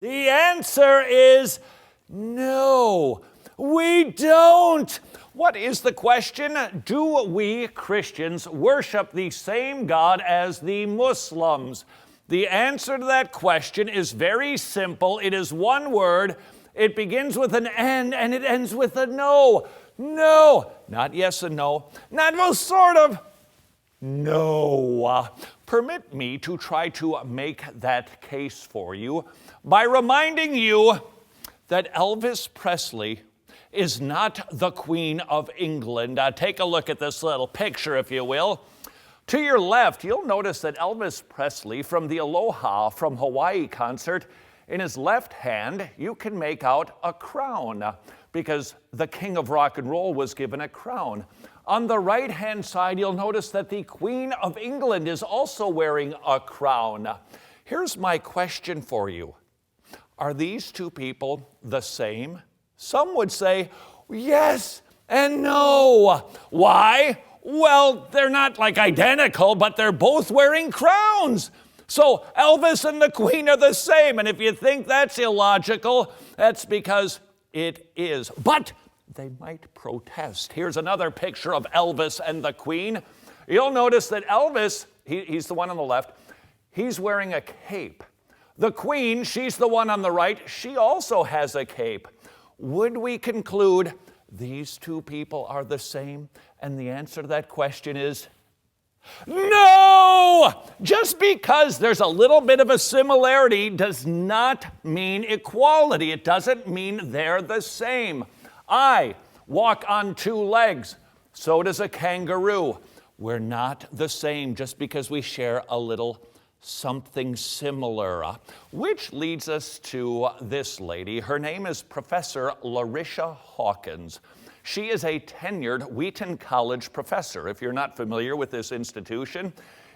The answer is no, we don't. What is the question? Do we Christians worship the same God as the Muslims? The answer to that question is very simple. It is one word. It begins with an N and it ends with a no. No. Not yes and no. Not well, sort of. No. Permit me to try to make that case for you by reminding you that Elvis Presley is not the Queen of England. Take a look at this little picture, if you will. To your left, you'll notice that Elvis Presley from the Aloha from Hawaii concert, in his left hand, you can make out a crown because the king of rock and roll was given a crown. On the right-hand side, you'll notice that the Queen of England is also wearing a crown. Here's my question for you. Are these two people the same? Some would say yes and no. Why? Well, they're not like identical, but they're both wearing crowns. So Elvis and the Queen are the same. And if you think that's illogical, that's because it is. But they might protest. Here's another picture of Elvis and the Queen. You'll notice that Elvis, he's the one on the left, he's wearing a cape. The Queen, she's the one on the right, she also has a cape. Would we conclude these two people are the same? And the answer to that question is no! Just because there's a little bit of a similarity does not mean equality. It doesn't mean they're the same. I walk on two legs. So does a kangaroo. We're not the same just because we share a little something similar. Which leads us to this lady. Her name is Professor Larisha Hawkins. She is a tenured Wheaton College professor. If you're not familiar with this institution,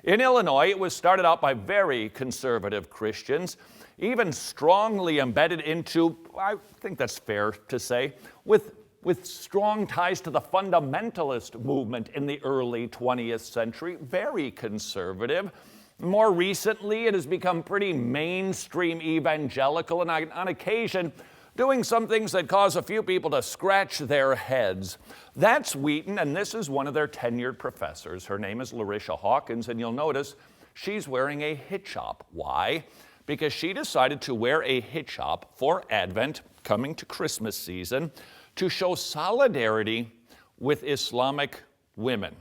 in Illinois, it was started out by very conservative Christians, even strongly embedded into, I think that's fair to say, with strong ties to the fundamentalist movement in the early 20th century, very conservative. More recently, it has become pretty mainstream evangelical, and on occasion, doing some things that cause a few people to scratch their heads. That's Wheaton, and this is one of their tenured professors. Her name is Larisha Hawkins, and you'll notice she's wearing a hijab. Why? Because she decided to wear a hijab for Advent, coming to Christmas season, to show solidarity with Islamic women.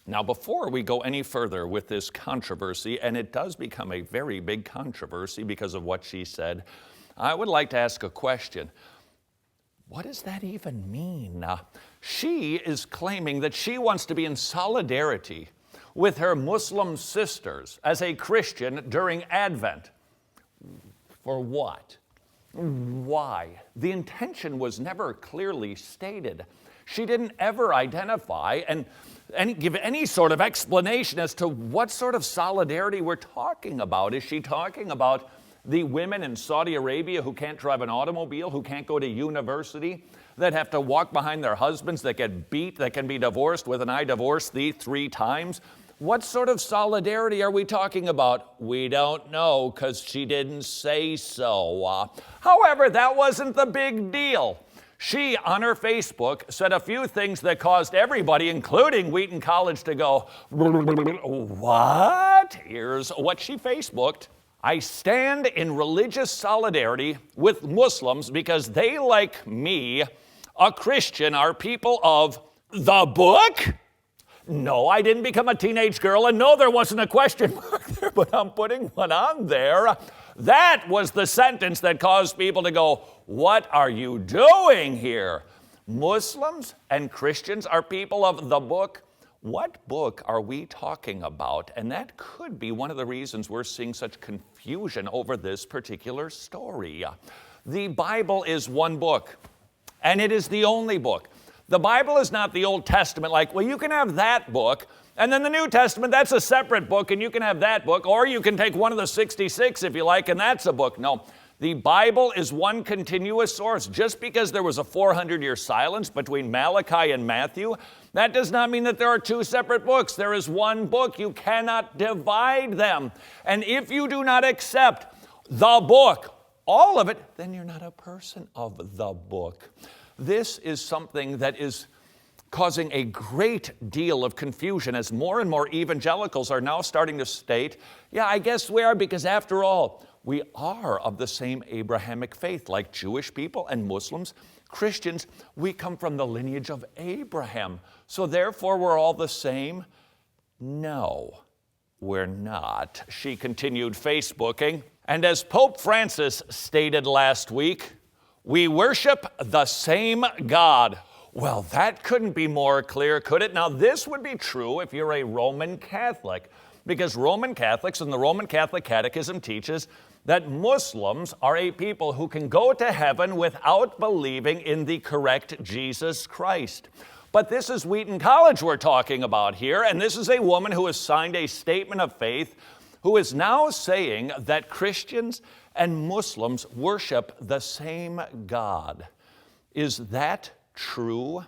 Now, before we go any further with this controversy, and it does become a very big controversy because of what she said, I would like to ask a question. What does that even mean? She is claiming that she wants to be in solidarity with her Muslim sisters as a Christian during Advent. For what? Why? The intention was never clearly stated. She didn't ever identify and give any sort of explanation as to what sort of solidarity we're talking about. Is she talking about the women in Saudi Arabia who can't drive an automobile, who can't go to university, that have to walk behind their husbands, that get beat, that can be divorced with an I divorced thee 3 times? What sort of solidarity are we talking about? We don't know because she didn't say so. However, that wasn't the big deal. She, on her Facebook, said a few things that caused everybody, including Wheaton College, to go, what? Here's what she Facebooked. I stand in religious solidarity with Muslims because they, like me, a Christian, are people of the book. No, I didn't become a teenage girl, and no, there wasn't a question mark there, but I'm putting one on there. That was the sentence that caused people to go, what are you doing here? Muslims and Christians are people of the book. What book are we talking about? And that could be one of the reasons we're seeing such confusion over this particular story. The Bible is one book, and it is the only book. The Bible is not the Old Testament, like, well, you can have that book, and then the New Testament, that's a separate book, and you can have that book, or you can take one of the 66 if you like, and that's a book. No, the Bible is one continuous source. Just because there was a 400-year silence between Malachi and Matthew, that does not mean that there are 2 separate books. There is one book. You cannot divide them. And if you do not accept the book all of it, then you're not a person of the book. This is something that is causing a great deal of confusion as more and more evangelicals are now starting to state, yeah, I guess we are, because after all, we are of the same Abrahamic faith, like Jewish people and Muslims. Christians, we come from the lineage of Abraham, so therefore we're all the same. No, we're not. She continued Facebooking. And as Pope Francis stated last week, we worship the same God. Well, that couldn't be more clear, could it? Now, this would be true if you're a Roman Catholic, because Roman Catholics and the Roman Catholic Catechism teaches that Muslims are a people who can go to heaven without believing in the correct Jesus Christ. But this is Wheaton College we're talking about here, and this is a woman who has signed a statement of faith who is now saying that Christians and Muslims worship the same God. Is that true?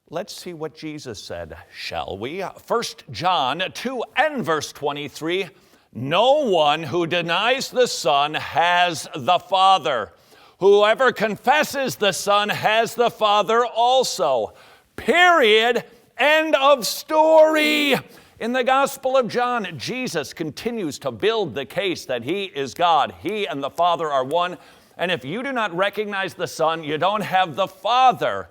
Let's see what Jesus said, shall we? 1 John 2 and verse 23, no one who denies the Son has the Father. Whoever confesses the Son has the Father also. Period. End of story. In the Gospel of John, Jesus continues to build the case that he is God. He and the Father are one. And if you do not recognize the Son, you don't have the Father.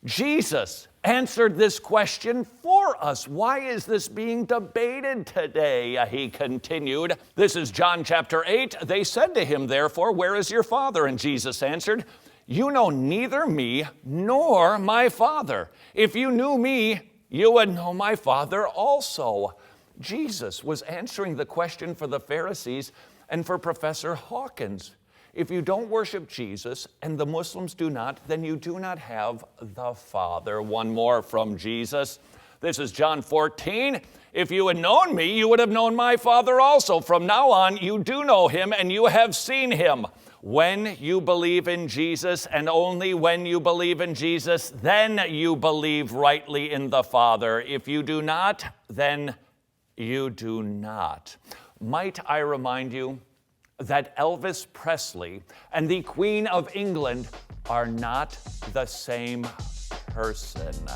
Jesus answered this question for us. Why is this being debated today? He continued. This is John chapter 8. They said to him, therefore, where is your Father? And Jesus answered, you know neither me nor my Father. If you knew me, you would know my Father also. Jesus was answering the question for the Pharisees and for Professor Hawkins. If you don't worship Jesus and the Muslims do not, then you do not have the Father. One more from Jesus. This is John 14. If you had known me, you would have known my Father also. From now on, you do know him and you have seen him. When you believe in Jesus, and only when you believe in Jesus, then you believe rightly in the Father. If you do not, then you do not. Might I remind you that Elvis Presley and the Queen of England are not the same person.